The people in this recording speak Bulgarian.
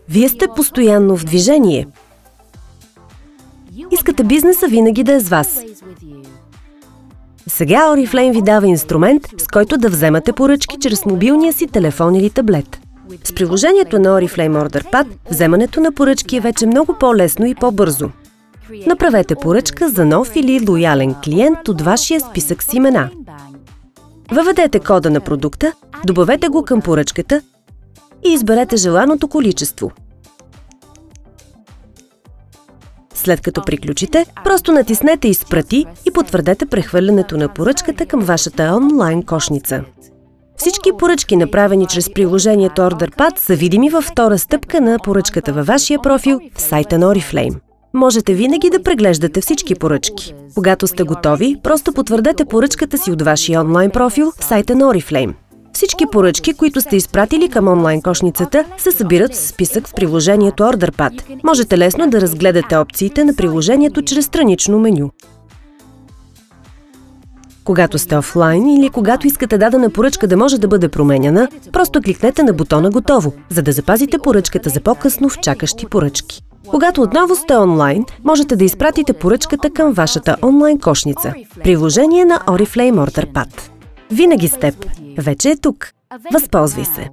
Вие сте постоянно в движение. Искате бизнеса винаги да е с вас. Сега Oriflame ви дава инструмент, с който да вземате поръчки чрез мобилния си телефон или таблет. С приложението на Oriflame OrderPad, вземането на поръчки е вече много по-лесно и по-бързо. Направете поръчка за нов или лоялен клиент от вашия списък с имена. Въведете кода на продукта, добавете го към поръчката и изберете желаното количество. След като приключите, просто натиснете "Изпрати" и потвърдете прехвърлянето на поръчката към вашата онлайн кошница. Всички поръчки, направени чрез приложението OrderPad, са видими във втора стъпка на поръчката във вашия профил в сайта на Oriflame. Можете винаги да преглеждате всички поръчки. Когато сте готови, просто потвърдете поръчката си от вашия онлайн профил в сайта на Oriflame. Всички поръчки, които сте изпратили към онлайн кошницата, се събират в списък в приложението OrderPad. Можете лесно да разгледате опциите на приложението чрез странично меню. Когато сте офлайн или когато искате дадена поръчка да може да бъде променяна, просто кликнете на бутона "Готово", за да запазите поръчката за по-късно в чакащи поръчки. Когато отново сте онлайн, можете да изпратите поръчката към вашата онлайн кошница. Приложение на Oriflame OrderPad. Винаги с теб. Вече е тук. Възползвай се!